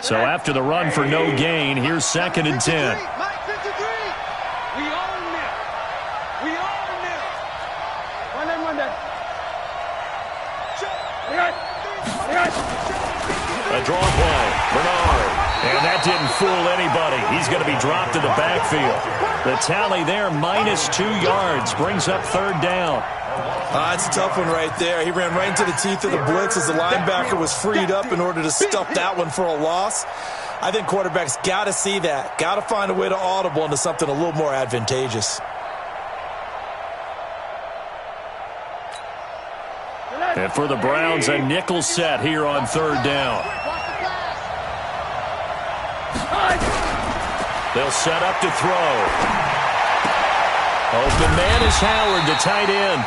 So after the run for no gain, here's 2nd and 10. We own this. We own this. Run that. A draw play. Bernard. And that didn't fool anybody. He's going to be dropped to the backfield. The tally there, -2 yards, brings up 3rd down. That's a tough one right there. He ran right into the teeth of the blitz as the linebacker was freed up in order to stuff that one for a loss. I think quarterbacks got to see that. Got to find a way to audible into something a little more advantageous. And for the Browns, a nickel set here on 3rd down. They'll set up to throw. Open man is Howard, the tight end.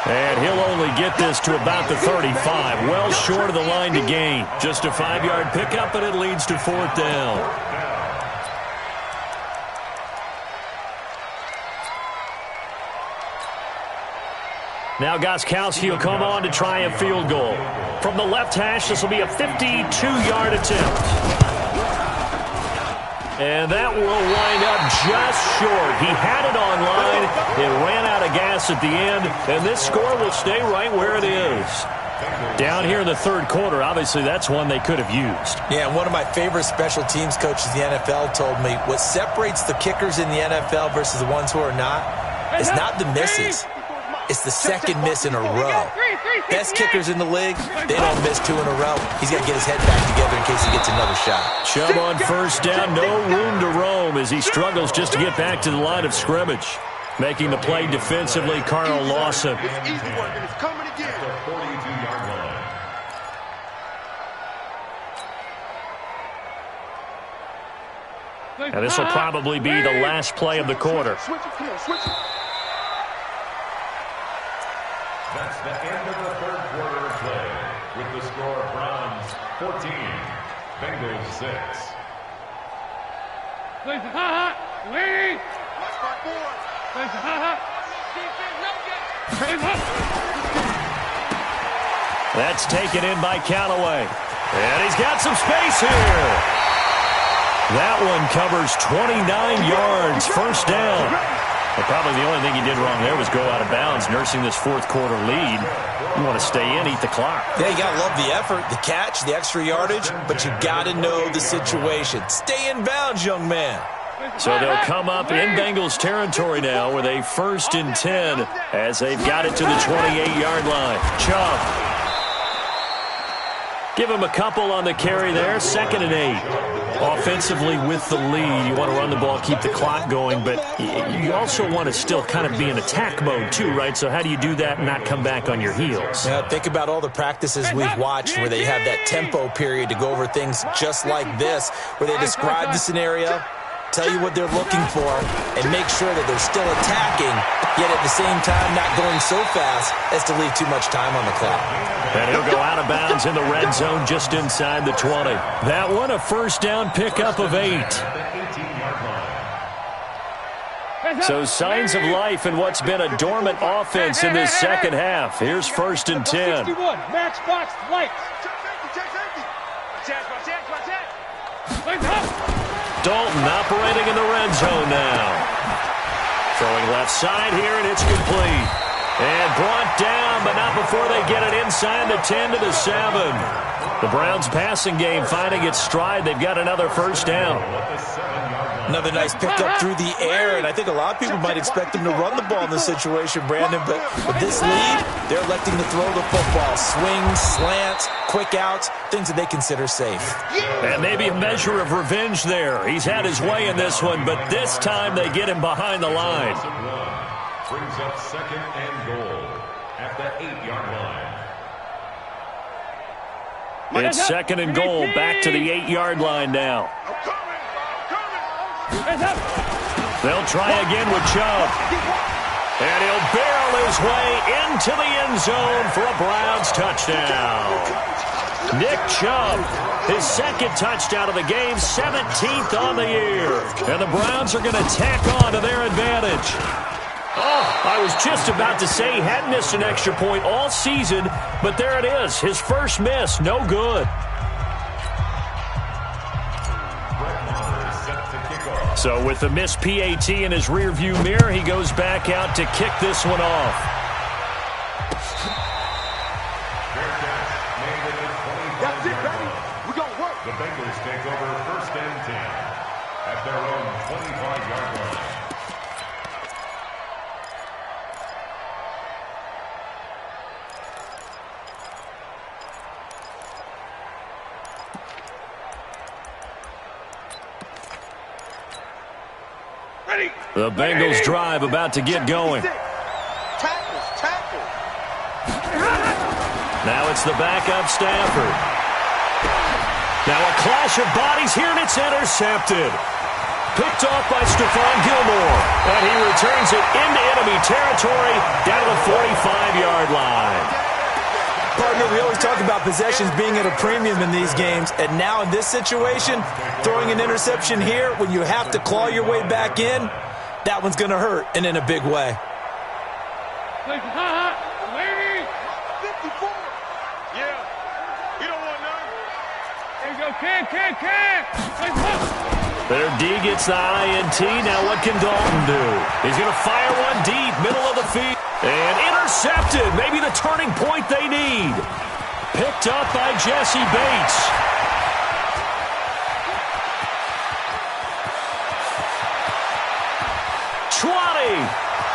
And he'll only get this to about the 35. Well short of the line to gain. Just a 5-yard pickup, and it leads to 4th down. Now Gostkowski will come on to try a field goal. From the left hash, this will be a 52-yard attempt. And that will wind up just short. He had it on line. It ran out of gas at the end, and this score will stay right where it is. Down here in the 3rd quarter, obviously that's one they could have used. Yeah, and one of my favorite special teams coaches in the NFL told me what separates the kickers in the NFL versus the ones who are not is not the misses. It's the 2nd miss in a row. Best kickers in the league, they don't miss 2 in a row. He's got to get his head back together in case he gets another shot. Chubb on first down, no room to roam as he struggles just to get back to the line of scrimmage. Making the play defensively, Carl Lawson. Easy work, and it's coming again. The 42-yard line. And this will probably be the last play of the quarter. Switch it, switch it. That's the end of the 3rd quarter of play, with the score Browns 14, Bengals 6. Place hot. Lead. Watch my board. Place hot. That's taken in by Callaway. And he's got some space here. That one covers 29 yards, first down. But probably the only thing he did wrong there was go out of bounds, nursing this 4th quarter lead. You want to stay in, eat the clock. Yeah, you got to love the effort, the catch, the extra yardage, but you got to know the situation. Stay in bounds, young man. So they'll come up in Bengals territory now with a 1st and 10 as they've got it to the 28-yard line. Chubb. Give him a couple on the carry there, 2nd and 8. Offensively with the lead, you want to run the ball, keep the clock going, but you also want to still kind of be in attack mode too, right? So how do you do that and not come back on your heels? Yeah, think about all the practices we've watched where they have that tempo period to go over things just like this, where they describe the scenario, tell you what they're looking for, and make sure that they're still attacking, yet at the same time not going so fast as to leave too much time on the clock. And he'll go out of bounds in the red zone just inside the 20. That one a first down pickup of 8. So signs of life in what's been a dormant offense in this second half. Here's 1st and 10. 61, max box, lights. Dalton operating in the red zone now. Throwing left side here, and it's complete. And brought down, but not before they get it inside the 10 to the 7. The Browns passing game finding its stride. They've got another first down. Another nice pickup through the air, and I think a lot of people might expect them to run the ball in this situation, Brandon, but with this lead, they're electing to throw the football. Swings, slants, quick outs, things that they consider safe. And maybe a measure of revenge there. He's had his way in this one, but this time they get him behind the line. Brings up 2nd and goal at the 8-yard line. It's 2nd and goal, back to the 8-yard line now. They'll try again with Chubb. And he'll barrel his way into the end zone for a Browns touchdown. Nick Chubb, his 2nd touchdown of the game, 17th on the year. And the Browns are going to tack on to their advantage. Oh, I was just about to say he hadn't missed an extra point all season, but there it is, his first miss, no good. So with the missed PAT in his rearview mirror, he goes back out to kick this one off. That's it, baby. We're going to work. The Bengals take over 1st and 10 at their own 25-yard line. The Bengals drive about to get going. Tackle. Now it's the backup Stafford. Now a clash of bodies here, and it's intercepted. Picked off by Stephon Gilmore. And he returns it into enemy territory down to the 45-yard line. Partner, we always talk about possessions being at a premium in these games, and now in this situation, throwing an interception here when you have to claw your way back in, that one's going to hurt, and in a big way. 54. Yeah. You don't want none. There you go, can. Their D gets the INT. Now what can Dalton do? He's going to fire one deep, middle of the field. And intercepted. Maybe the turning point they need. Picked up by Jesse Bates.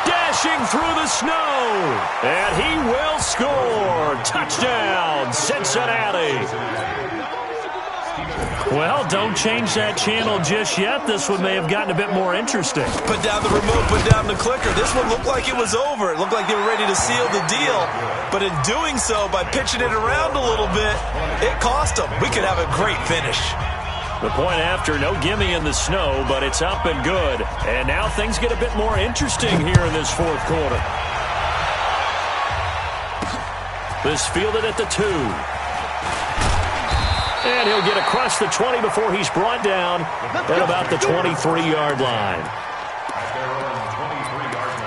Dashing through the snow. And he will score. Touchdown, Cincinnati. Well, don't change that channel just yet. This one may have gotten a bit more interesting. Put down the remote, put down the clicker. This one looked like it was over. It looked like they were ready to seal the deal. But in doing so, by pitching it around a little bit, it cost them. We could have a great finish. The point after, no gimme in the snow, but it's up and good. And now things get a bit more interesting here in this 4th quarter. This fielded at the 2. And he'll get across the 20 before he's brought down at about the 23-yard line. At their own 23-yard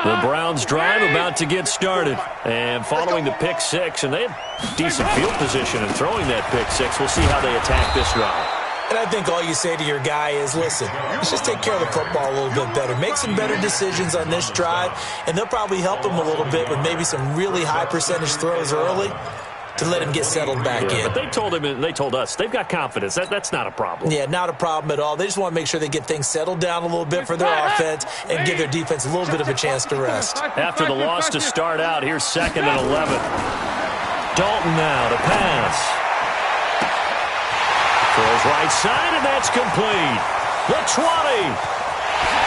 line. The Browns drive about to get started. And following the pick six, and they have decent field position in throwing that pick six. We'll see how they attack this drive. And I think all you say to your guy is, listen, let's just take care of the football a little bit better. Make some better decisions on this drive, and they'll probably help him a little bit with maybe some really high percentage throws early. to let him get settled back in. But they told us they've got confidence. That's not a problem. Yeah, not a problem at all. They just want to make sure they get things settled down a little bit for their offense and give their defense a little bit of a chance to rest. After the loss to start out, here's 2nd and 11. Dalton now to pass. Throws right side, and that's complete. The 20.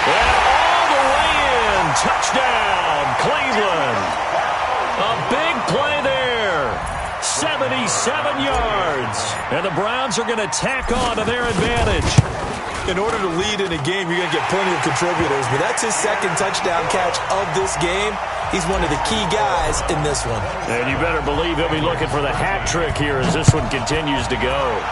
And all the way in. Touchdown, Cleveland. A big play there. 77 yards. And the Browns are going to tack on to their advantage. In order to lead in a game, you're going to get plenty of contributors, but that's his 2nd touchdown catch of this game. He's one of the key guys in this one. And you better believe he'll be looking for the hat trick here as this one continues to go.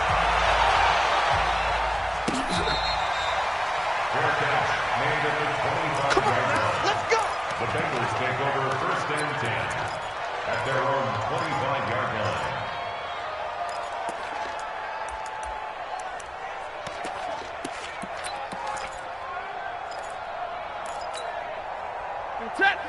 Come on now, let's go. The Bengals take over 1st and 10 at their own 25-yard line.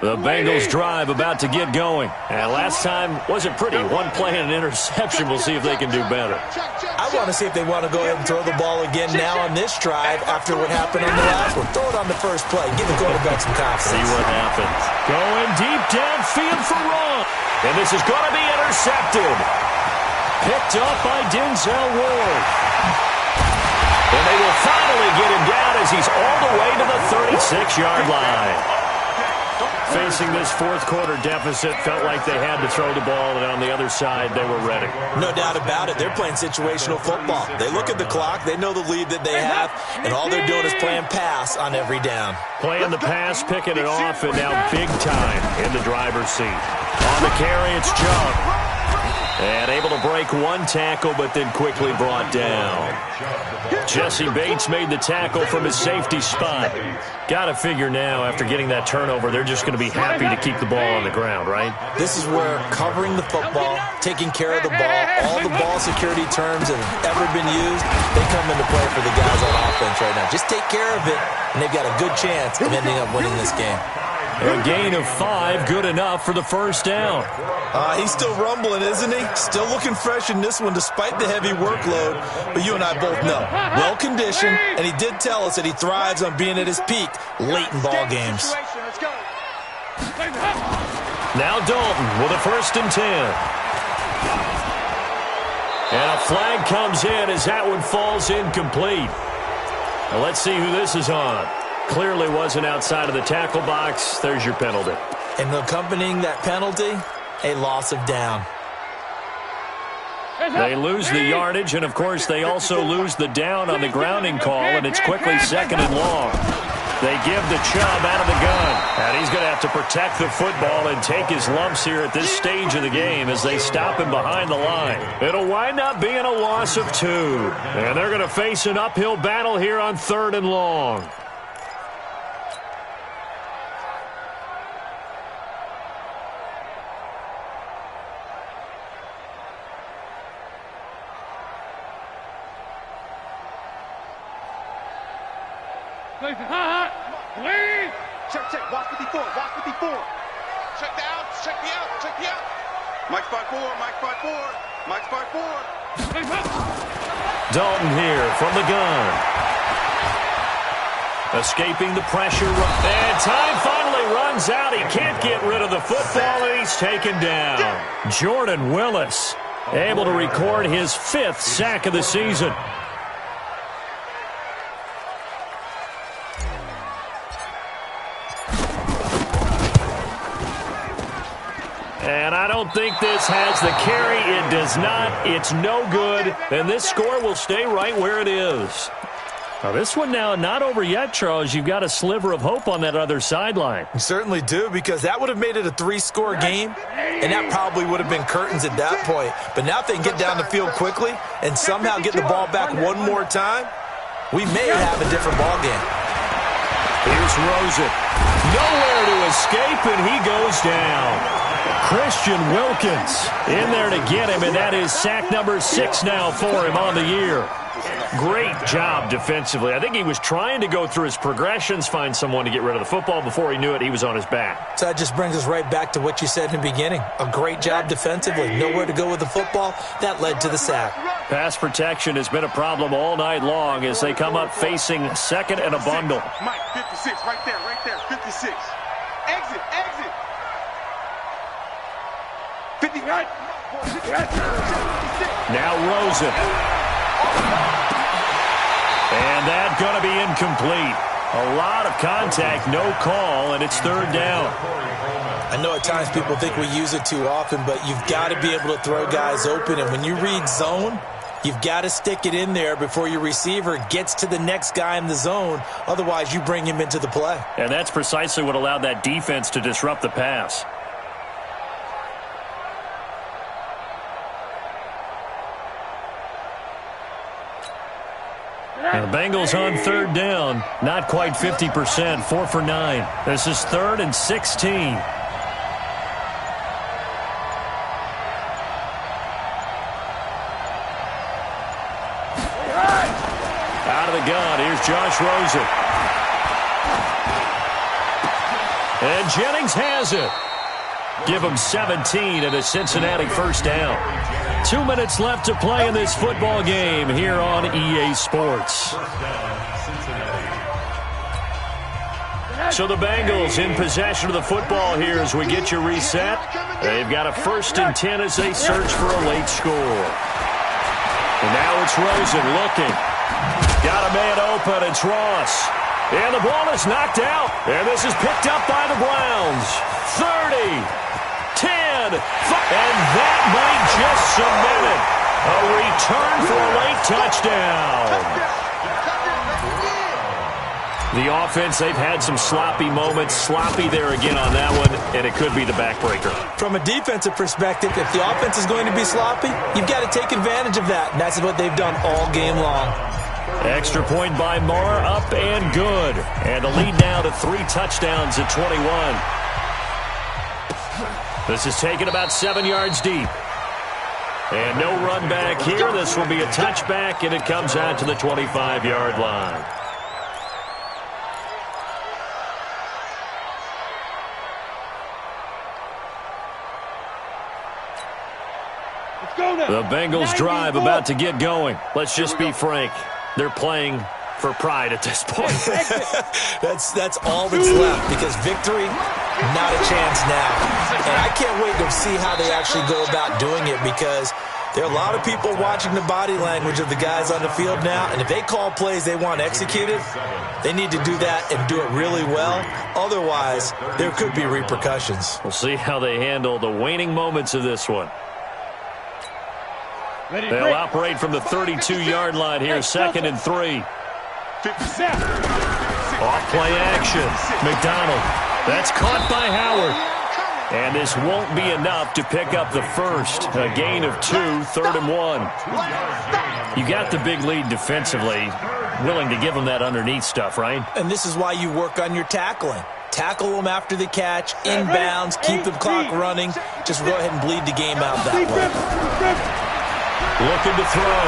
The Bengals drive about to get going. And last time wasn't pretty. One play and an interception. We'll see if they can do better. I want to see if they want to go ahead and throw the ball again now on this drive after what happened on the last one. Throw it on the first play. Give the quarterback some confidence. See what happens. Going deep downfield for Ron. And this is going to be intercepted. Picked up by Denzel Ward. And they will finally get him down as he's all the way to the 36-yard line. Facing this 4th quarter deficit, felt like they had to throw the ball, and on the other side, they were ready. No doubt about it. They're playing situational football. They look at the clock, they know the lead that they have, and all they're doing is playing pass on every down. Playing the pass, picking it off, and now big time in the driver's seat. On the carry, it's Chubb. And able to break one tackle, but then quickly brought down. Jesse Bates made the tackle from his safety spot. Got to figure now, after getting that turnover, they're just going to be happy to keep the ball on the ground, right? This is where covering the football, taking care of the ball, all the ball security terms that have ever been used, they come into play for the guys on offense right now. Just take care of it, and they've got a good chance of ending up winning this game. A gain of 5, good enough for the 1st down. He's still rumbling, isn't he? Still looking fresh in this one despite the heavy workload. But you and I both know, well-conditioned, and he did tell us that he thrives on being at his peak late in ball games. Now Dalton with a 1st and 10. And a flag comes in as that one falls incomplete. Now let's see who this is on. Clearly wasn't outside of the tackle box. There's your penalty. And accompanying that penalty, a loss of down. They lose the yardage, and, of course, they also lose the down on the grounding call, and it's quickly 2nd and long. They give the Chubb out of the gun, and he's going to have to protect the football and take his lumps here at this stage of the game as they stop him behind the line. It'll wind up being a loss of 2, and they're going to face an uphill battle here on 3rd and long. Check, watch 54, watch 54. Check the out, check the out, check the out. Mike 5-4, Mike 5-4, Mike 5-4. Dalton here from the gun. Escaping the pressure. And time finally runs out. He can't get rid of the football, and he's taken down. Jordan Willis able to record his 5th sack of the season. And I don't think this has the carry. It does not. It's no good. And this score will stay right where it is. Now, this one now not over yet, Charles. You've got a sliver of hope on that other sideline. You certainly do, because that would have made it a 3-score game, and that probably would have been curtains at that point. But now if they can get down the field quickly and somehow get the ball back one more time, we may have a different ball game. Here's Rosen. Nowhere to escape, and he goes down. Christian Wilkins in there to get him, and that is sack number 6 now for him on the year. Great job defensively. I think he was trying to go through his progressions, find someone to get rid of the football. Before he knew it, he was on his back. So that just brings us right back to what you said in the beginning. A great job defensively. Nowhere to go with the football. That led to the sack. Pass protection has been a problem all night long as they come up facing second and a bundle. Mike, 56, right there, 56. Exit. 50, right. Now Rosen. And that's going to be incomplete. A lot of contact, no call, and it's third down. I know at times people think we use it too often, but you've got to be able to throw guys open. And when you read zone, you've got to stick it in there before your receiver gets to the next guy in the zone. Otherwise, you bring him into the play. And that's precisely what allowed that defense to disrupt the pass. And the Bengals on third down. Not quite 50%, 4 for 9. This is 3rd and 16. Out of the gun, here's Josh Rosen. And Jennings has it. Give him 17 and a Cincinnati first down. 2 minutes left to play in this football game here on EA Sports. So the Bengals in possession of the football here as we get you reset. They've got a 1st and 10 as they search for a late score. And now it's Rosen looking. Got a man open. It's Ross. And the ball is knocked out. And this is picked up by the Browns. 30. 10, and that might just cement it. A return for a late touchdown. The offense, they've had some sloppy moments. Sloppy there again on that one, and it could be the backbreaker. From a defensive perspective, if the offense is going to be sloppy, you've got to take advantage of that, and that's what they've done all game long. Extra point by Marr, up and good. And the lead now to 3 touchdowns at 21. This is taken about 7 yards deep. And no run back here. This will be a touchback, and it comes out to the 25-yard line. Let's go now. The Bengals drive about to get going. Let's just be frank. They're playing for pride at this point. That's all that's left, because victory, not a chance now. And I can't wait to see how they actually go about doing it, because there are a lot of people watching the body language of the guys on the field now, and if they call plays they want executed, they need to do that and do it really well. Otherwise, there could be repercussions. We'll see how they handle the waning moments of this one. They'll operate from the 32-yard line here, 2nd and 3. Off play action. McDonald. That's caught by Howard. And this won't be enough to pick up the first. A gain of 2, 3rd and 1. You got the big lead defensively. Willing to give them that underneath stuff, right? And this is why you work on your tackling. Tackle them after the catch, inbounds, keep the clock running. Just go ahead and bleed the game out that way. Looking to throw.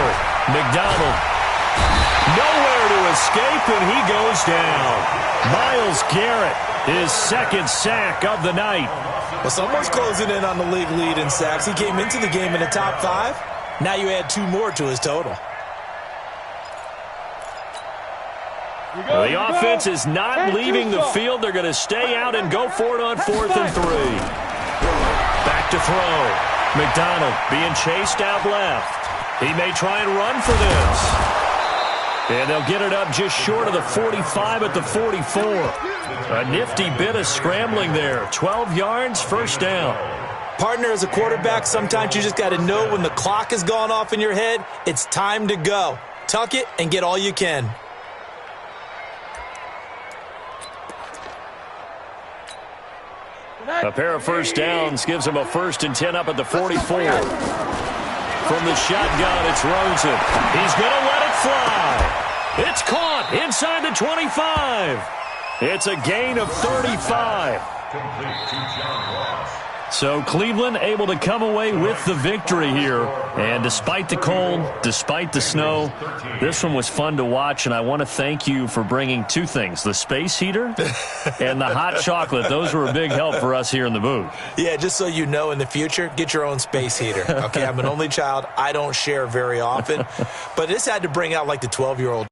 McDonald. Nowhere to escape, and he goes down. Myles Garrett, his 2nd sack of the night. Well, someone's closing in on the league lead in sacks. He came into the game in the top 5. Now you add 2 more to his total. The offense is not leaving the field. They're going to stay out and go for it on 4th and 3. Back to throw. McDonald being chased out left. He may try and run for this. And they'll get it up just short of the 45 at the 44. A nifty bit of scrambling there. 12 yards, first down. Partner, as a quarterback, sometimes you just got to know when the clock has gone off in your head, it's time to go. Tuck it and get all you can. A pair of first downs gives him a 1st and 10 up at the 44. From the shotgun, it's Rosen. He's going to let it fly. It's caught inside the 25. It's a gain of 35. So Cleveland able to come away with the victory here. And despite the cold, despite the snow, this one was fun to watch. And I want to thank you for bringing two things, the space heater and the hot chocolate. Those were a big help for us here in the booth. Yeah, just so you know, in the future, get your own space heater. Okay, I'm an only child. I don't share very often. But this had to bring out like the 12-year-old